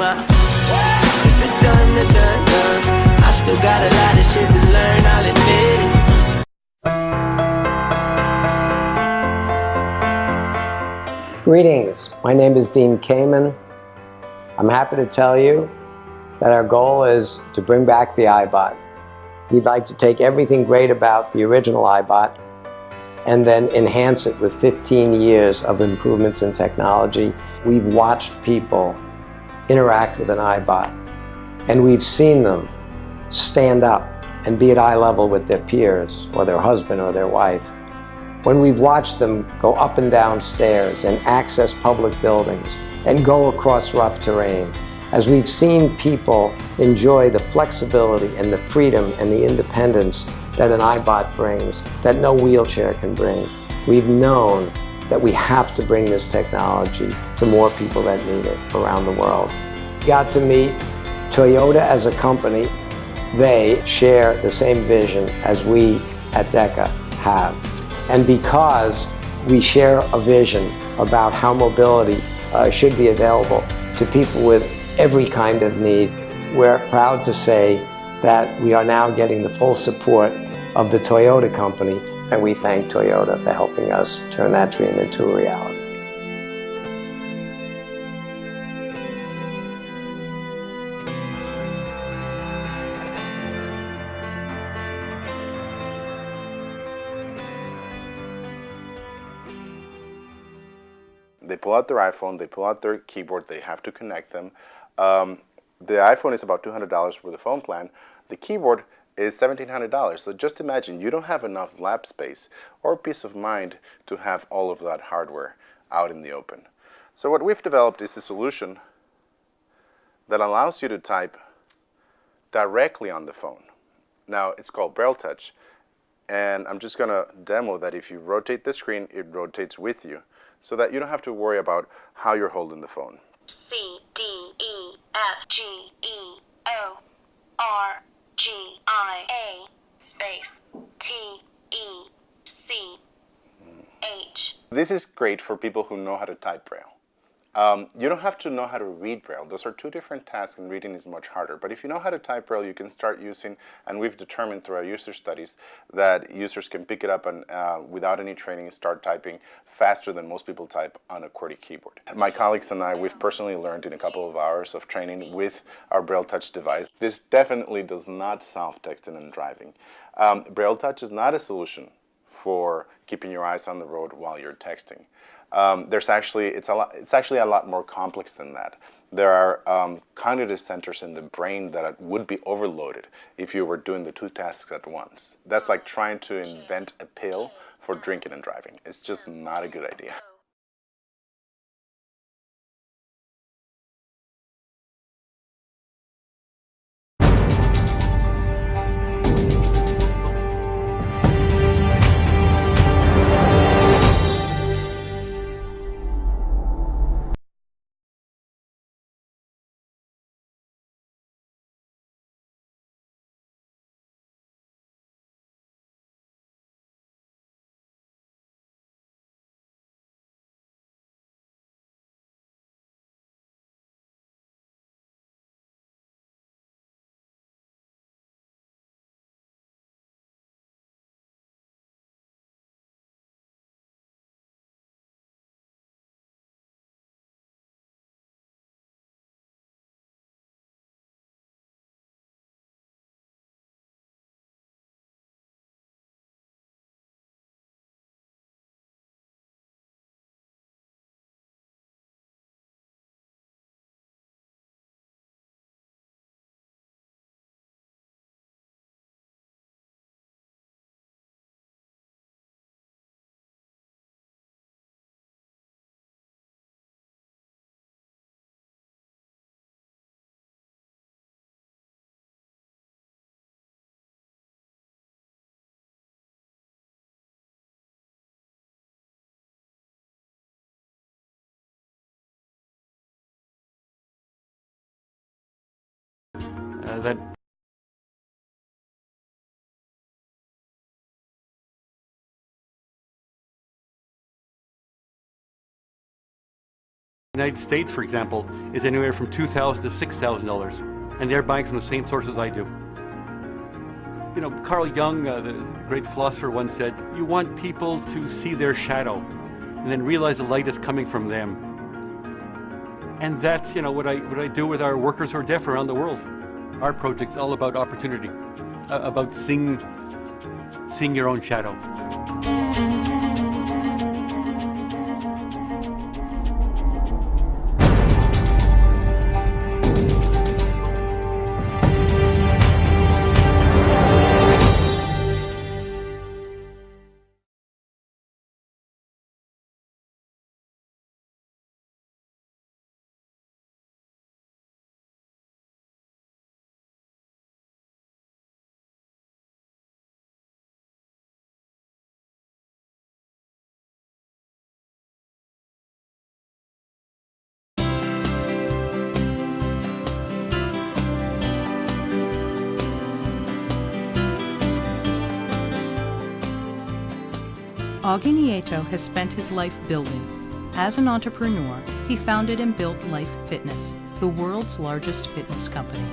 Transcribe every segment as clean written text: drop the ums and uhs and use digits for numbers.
my it's the done. I still got a lot of shit to learn, I'll admit it. Greetings, my name is Dean Kamen. I'm happy to tell you that our goal is to bring back the iBot. We'd like to take everything great about the original iBot and then enhance it with 15 years of improvements in technology. We've watched people interact with an iBot, and we've seen them stand up and be at eye level with their peers or their husband or their wife. When we've watched them go up and down stairs and access public buildings and go across rough terrain, as we've seen people enjoy the flexibility and the freedom and the independence that an iBot brings, that no wheelchair can bring, we've known that we have to bring this technology to more people that need it around the world. We got to meet Toyota as a company. They share the same vision as we at DECA have. And because we share a vision about how mobility should be available to people with every kind of need, we're proud to say that we are now getting the full support of the Toyota company, and we thank Toyota for helping us turn that dream into a reality. They pull out their iPhone, they pull out their keyboard, they have to connect them. The iPhone is about $200 for the phone plan. The keyboard is $1,700. So just imagine you don't have enough lab space or peace of mind to have all of that hardware out in the open. So what we've developed is a solution that allows you to type directly on the phone. Now it's called Braille Touch, and I'm just going to demo that if you rotate the screen, it rotates with you, so that you don't have to worry about how you're holding the phone. C, D, E, F, G, E, O, R, G, I, A, space, T, E, C, H. This is great for people who know how to type Braille. You don't have to know how to read Braille. Those are two different tasks, and reading is much harder. But if you know how to type Braille, you can start using, and we've determined through our user studies that users can pick it up and without any training start typing faster than most people type on a QWERTY keyboard. My colleagues and I, we've personally learned in a couple of hours of training with our Braille Touch device. This definitely does not solve texting and driving. Braille Touch is not a solution for keeping your eyes on the road while you're texting. It's actually a lot more complex than that. There are cognitive centers in the brain that would be overloaded if you were doing the two tasks at once. That's like trying to invent a pill for drinking and driving. It's just not a good idea. United States, for example, is anywhere from $2,000 to $6,000, and they're buying from the same sources I do. You know, Carl Jung, the great philosopher, once said, you want people to see their shadow and then realize the light is coming from them. And that's, you know, what I do with our workers who are deaf around the world. Our project's all about opportunity, about seeing your own shadow. Augie Nieto has spent his life building. As an entrepreneur, he founded and built Life Fitness, the world's largest fitness company.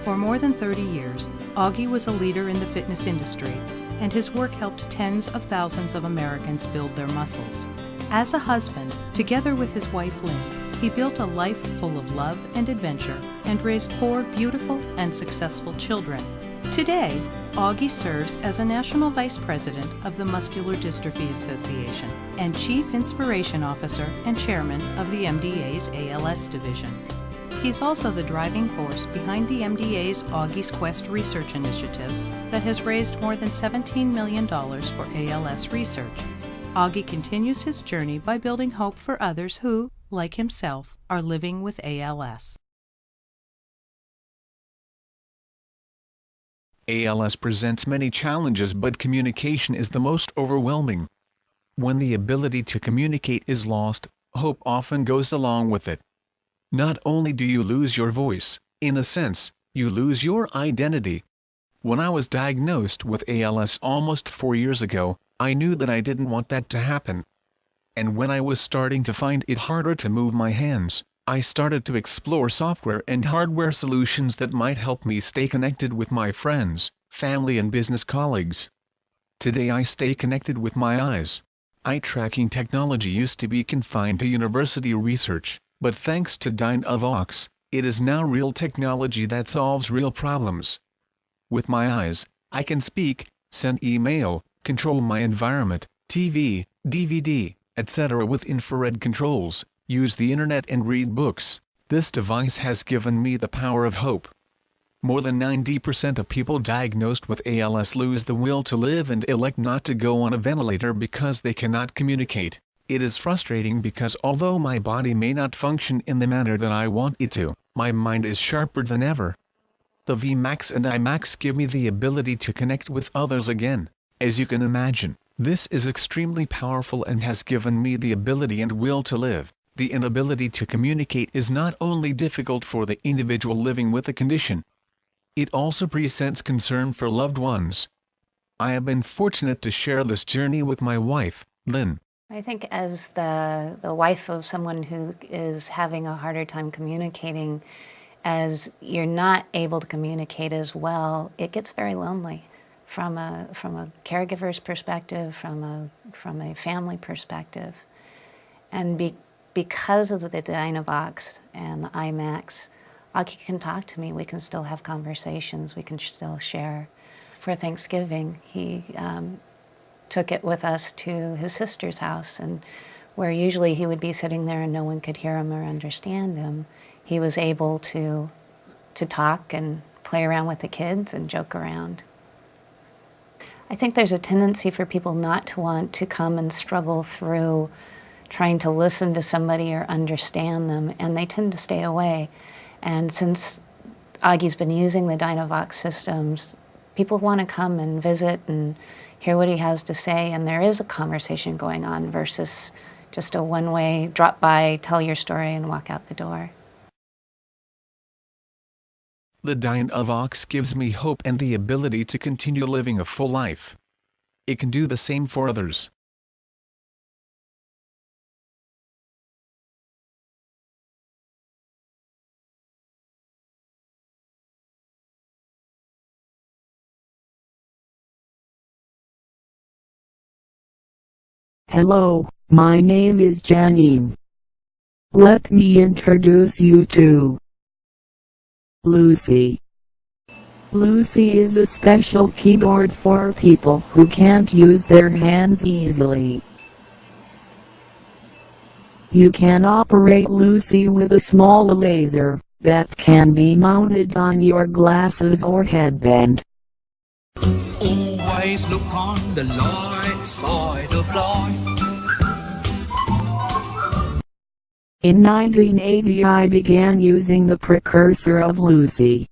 For more than 30 years, Augie was a leader in the fitness industry, and his work helped tens of thousands of Americans build their muscles. As a husband, together with his wife Lynn, he built a life full of love and adventure and raised 4 beautiful and successful children. Today, Augie serves as a National Vice President of the Muscular Dystrophy Association and Chief Inspiration Officer and Chairman of the MDA's ALS Division. He's also the driving force behind the MDA's Augie's Quest research initiative that has raised more than $17 million for ALS research. Augie continues his journey by building hope for others who, like himself, are living with ALS. ALS presents many challenges, but communication is the most overwhelming. When the ability to communicate is lost, hope often goes along with it. Not only do you lose your voice, in a sense, you lose your identity. When I was diagnosed with ALS almost 4 years ago, I knew that I didn't want that to happen. And when I was starting to find it harder to move my hands, I started to explore software and hardware solutions that might help me stay connected with my friends, family and business colleagues. Today I stay connected with my eyes. Eye tracking technology used to be confined to university research, but thanks to Dynavox, it is now real technology that solves real problems. With my eyes, I can speak, send email, control my environment, TV, DVD, etc. with infrared controls, use the internet and read books. This device has given me the power of hope. More than 90% of people diagnosed with ALS lose the will to live and elect not to go on a ventilator because they cannot communicate. It is frustrating because although my body may not function in the manner that I want it to, my mind is sharper than ever. The VMAX and IMAX give me the ability to connect with others again. As you can imagine, this is extremely powerful and has given me the ability and will to live. The inability to communicate is not only difficult for the individual living with the condition, it also presents concern for loved ones. I have been fortunate to share this journey with my wife, Lynn. I think as the wife of someone who is having a harder time communicating, as you're not able to communicate as well, it gets very lonely from a caregiver's perspective, from a family perspective. And because of the Dynavox and the IMAX, Augie can talk to me, we can still have conversations, we can still share. For Thanksgiving, he took it with us to his sister's house, and where usually he would be sitting there and no one could hear him or understand him, he was able to talk and play around with the kids and joke around. I think there's a tendency for people not to want to come and struggle through trying to listen to somebody or understand them, and they tend to stay away. And since Augie's been using the Dynavox systems, people want to come and visit and hear what he has to say, and there is a conversation going on versus just a one-way, drop by, tell your story, and walk out the door. The Dynavox gives me hope and the ability to continue living a full life. It can do the same for others. Hello, my name is Janine. Let me introduce you to Lucy. Lucy is a special keyboard for people who can't use their hands easily. You can operate Lucy with a small laser that can be mounted on your glasses or headband. Always look on the light side of life. In 1980 I began using the precursor of Lucy.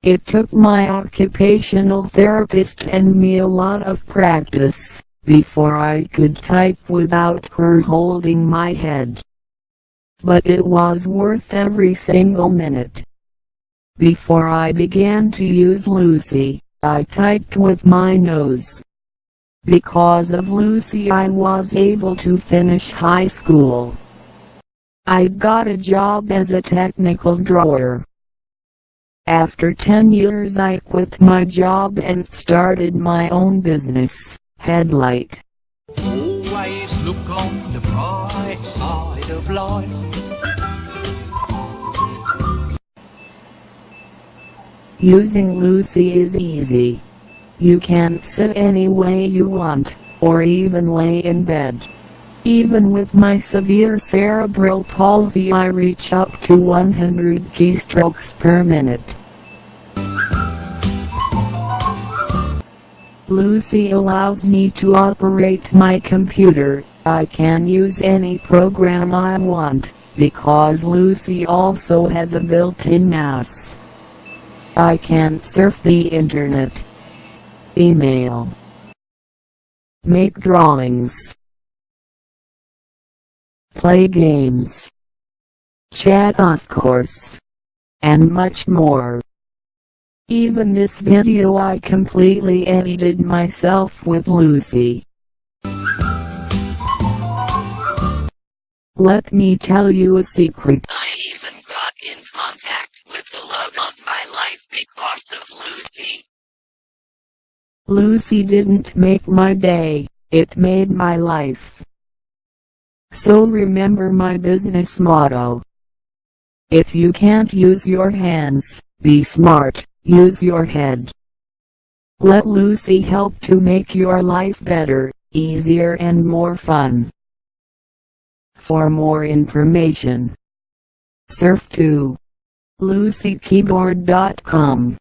It took my occupational therapist and me a lot of practice before I could type without her holding my head. But it was worth every single minute. Before I began to use Lucy, I typed with my nose. Because of Lucy I was able to finish high school. I got a job as a technical drawer. After 10 years I quit my job and started my own business, Headlight. Always look on the bright side of life. Using Lucy is easy. You can sit any way you want, or even lay in bed. Even with my severe cerebral palsy I reach up to 100 keystrokes per minute. Lucy allows me to operate my computer. I can use any program I want, because Lucy also has a built-in mouse. I can surf the internet, email, make drawings, play games, chat of course, and much more. Even this video I completely edited myself with Lucy. Let me tell you a secret. I even got in contact with the love of my life because of Lucy. Lucy didn't make my day, it made my life. So remember my business motto. If you can't use your hands, be smart, use your head. Let Lucy help to make your life better, easier and more fun. For more information, surf to lucykeyboard.com.